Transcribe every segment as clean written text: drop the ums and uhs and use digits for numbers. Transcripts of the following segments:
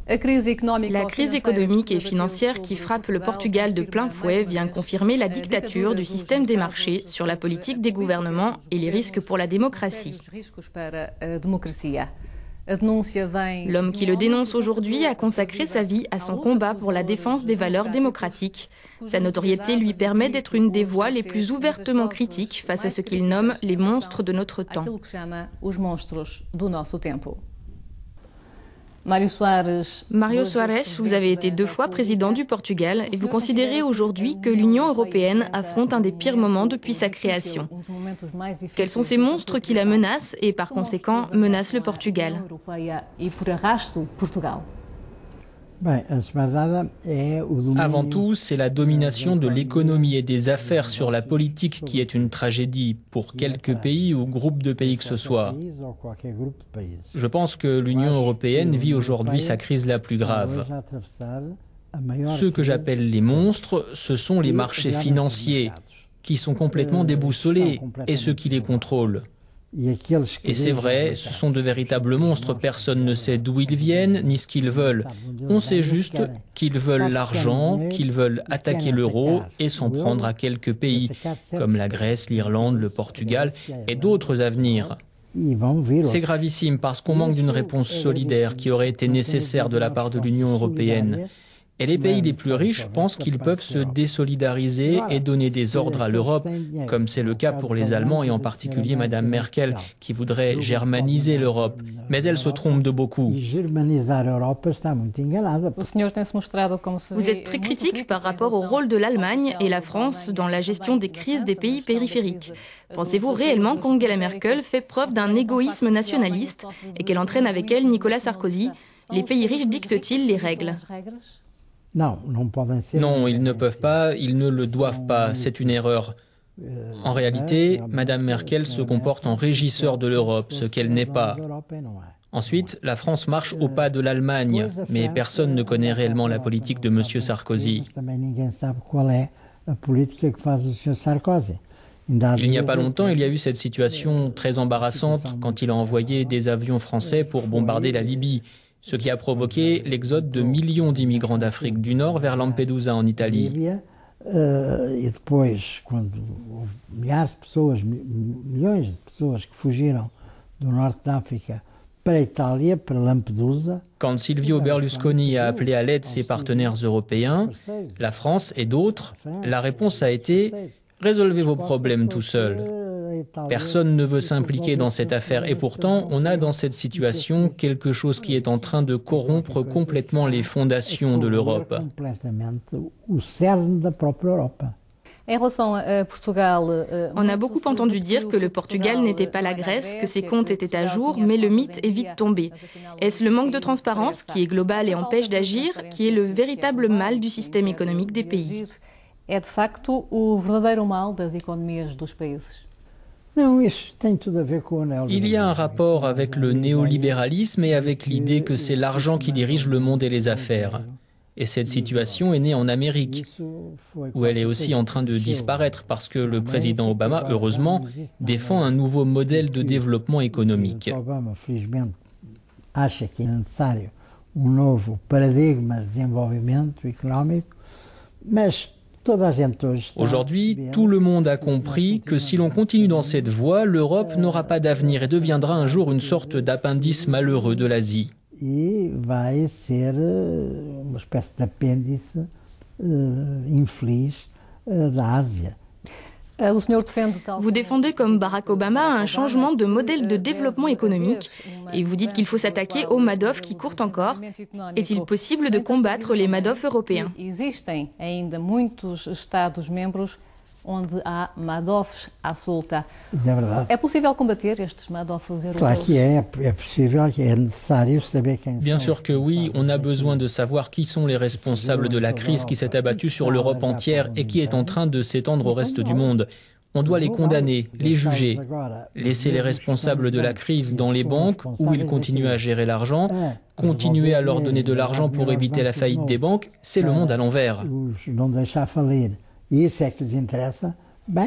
La crise économique et financière qui frappe le Portugal de plein fouet vient confirmer la dictature du système des marchés sur la politique des gouvernements et les risques pour la démocratie. L'homme qui le dénonce aujourd'hui a consacré sa vie à son combat pour la défense des valeurs démocratiques. Sa notoriété lui permet d'être une des voix les plus ouvertement critiques face à ce qu'il nomme les monstres de notre temps. Mário Soares, vous avez été 2 fois président du Portugal et vous considérez aujourd'hui que l'Union européenne affronte un des pires moments depuis sa création. Quels sont ces monstres qui la menacent et par conséquent menacent le Portugal ? Avant tout, c'est la domination de l'économie et des affaires sur la politique qui est une tragédie pour quelque pays ou groupe de pays que ce soit. Je pense que l'Union européenne vit aujourd'hui sa crise la plus grave. Ceux que j'appelle les monstres, ce sont les marchés financiers, qui sont complètement déboussolés, et ceux qui les contrôlent. Et c'est vrai, ce sont de véritables monstres, personne ne sait d'où ils viennent, ni ce qu'ils veulent. On sait juste qu'ils veulent l'argent, qu'ils veulent attaquer l'euro et s'en prendre à quelques pays, comme la Grèce, l'Irlande, le Portugal et d'autres à venir. C'est gravissime parce qu'on manque d'une réponse solidaire qui aurait été nécessaire de la part de l'Union européenne. Et les pays les plus riches pensent qu'ils peuvent se désolidariser et donner des ordres à l'Europe, comme c'est le cas pour les Allemands et en particulier Mme Merkel, qui voudrait germaniser l'Europe. Mais elle se trompe de beaucoup. Vous êtes très critique par rapport au rôle de l'Allemagne et la France dans la gestion des crises des pays périphériques. Pensez-vous réellement qu'Angela Merkel fait preuve d'un égoïsme nationaliste et qu'elle entraîne avec elle Nicolas Sarkozy? Les pays riches dictent-ils les règles ? Non, ils ne peuvent pas, ils ne le doivent pas, c'est une erreur. En réalité, Mme Merkel se comporte en régisseur de l'Europe, ce qu'elle n'est pas. Ensuite, la France marche au pas de l'Allemagne, mais personne ne connaît réellement la politique de M. Sarkozy. Il n'y a pas longtemps, il y a eu cette situation très embarrassante quand il a envoyé des avions français pour bombarder la Libye, ce qui a provoqué l'exode de millions d'immigrants d'Afrique du Nord vers Lampedusa en Italie. Quand Silvio Berlusconi a appelé à l'aide ses partenaires européens, la France et d'autres, la réponse a été « Résolvez vos problèmes tout seul ». Personne ne veut s'impliquer dans cette affaire et pourtant, on a dans cette situation quelque chose qui est en train de corrompre complètement les fondations de l'Europe. On a beaucoup entendu dire que le Portugal n'était pas la Grèce, que ses comptes étaient à jour, mais le mythe est vite tombé. Est-ce le manque de transparence, qui est global et empêche d'agir, qui est le véritable mal du système économique des pays ? É de facto o verdadeiro mal das economias dos países. Il y a un rapport avec le néolibéralisme et avec l'idée que c'est l'argent qui dirige le monde et les affaires. Et cette situation est née en Amérique, où elle est aussi en train de disparaître parce que le président Obama, heureusement, défend un nouveau modèle de développement économique. Aujourd'hui, tout le monde a compris que si l'on continue dans cette voie, l'Europe n'aura pas d'avenir et deviendra un jour une sorte d'appendice malheureux de l'Asie. Vous défendez comme Barack Obama un changement de modèle de développement économique et vous dites qu'il faut s'attaquer aux Madoff qui courent encore. Est-il possible de combattre les Madoff européens ? Onde há Madoffs à solta. É possível combater estes Madoffs europeus? Bien sûr que oui, on a besoin de savoir qui sont les responsables de la crise qui s'est abattue sur l'Europe entière et qui est en train de s'étendre au reste du monde. On doit les condamner, les juger, laisser les responsables de la crise dans les banques où ils continuent à gérer l'argent, continuer à leur donner de l'argent pour éviter la faillite des banques, c'est le monde à l'envers. Isso é que lhes interessa, Le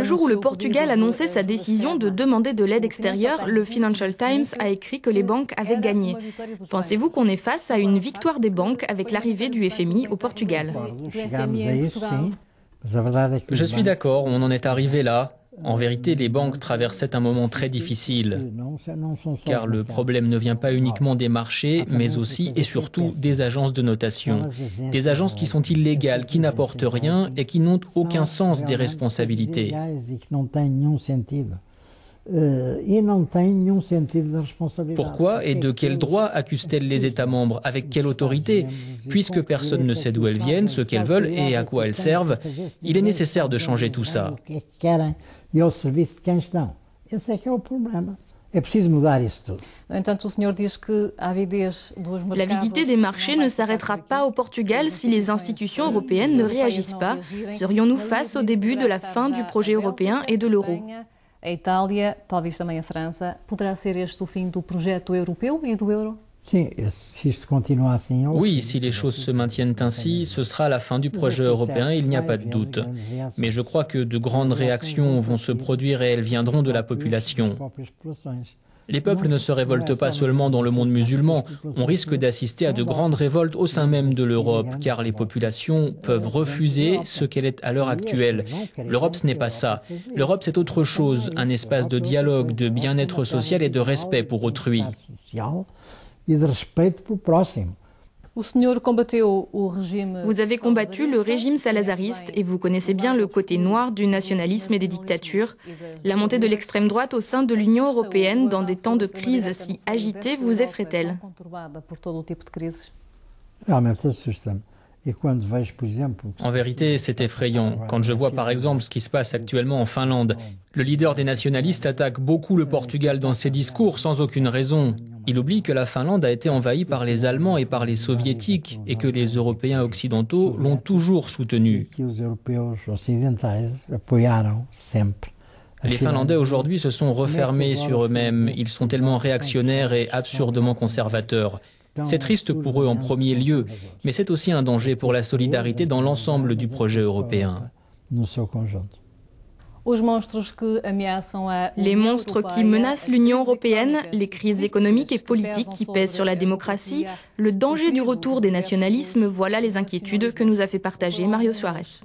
jour où le Portugal annonçait sa décision de demander de l'aide extérieure, le Financial Times a écrit que les banques avaient gagné. Pensez-vous qu'on est face à une victoire des banques avec l'arrivée du FMI au Portugal? Je suis d'accord, on en est arrivé là. En vérité, les banques traversaient un moment très difficile, car le problème ne vient pas uniquement des marchés, mais aussi et surtout des agences de notation. Des agences qui sont illégales, qui n'apportent rien et qui n'ont aucun sens des responsabilités. Pourquoi et de quel droit accusent-elles les États membres? Avec quelle autorité? Puisque personne ne sait d'où elles viennent, ce qu'elles veulent et à quoi elles servent, il est nécessaire de changer tout ça. L'avidité des marchés ne s'arrêtera pas au Portugal si les institutions européennes ne réagissent pas. Serions-nous face au début de la fin du projet européen et de l'euro? A Itália, talvez também a França, poderá ser este o fim do projeto europeu e do euro? Oui, si les choses se maintiennent ainsi, ce sera la fin du projet européen, il n'y a pas de doute. Mais je crois que de grandes réactions vont se produire et elles viendront de la population. Les peuples ne se révoltent pas seulement dans le monde musulman, on risque d'assister à de grandes révoltes au sein même de l'Europe, car les populations peuvent refuser ce qu'elle est à l'heure actuelle. L'Europe, ce n'est pas ça. L'Europe, c'est autre chose, un espace de dialogue, de bien-être social et de respect pour autrui. Vous avez combattu le régime salazariste et vous connaissez bien le côté noir du nationalisme et des dictatures. La montée de l'extrême droite au sein de l'Union européenne dans des temps de crise si agités vous effraie-t-elle? En vérité, c'est effrayant. Quand je vois par exemple ce qui se passe actuellement en Finlande, le leader des nationalistes attaque beaucoup le Portugal dans ses discours sans aucune raison. Il oublie que la Finlande a été envahie par les Allemands et par les Soviétiques et que les Européens occidentaux l'ont toujours soutenu. Les Finlandais aujourd'hui se sont refermés sur eux-mêmes. Ils sont tellement réactionnaires et absurdement conservateurs. C'est triste pour eux en premier lieu, mais c'est aussi un danger pour la solidarité dans l'ensemble du projet européen. Les monstres qui menacent l'Union européenne, les crises économiques et politiques qui pèsent sur la démocratie, le danger du retour des nationalismes, voilà les inquiétudes que nous a fait partager Mário Soares.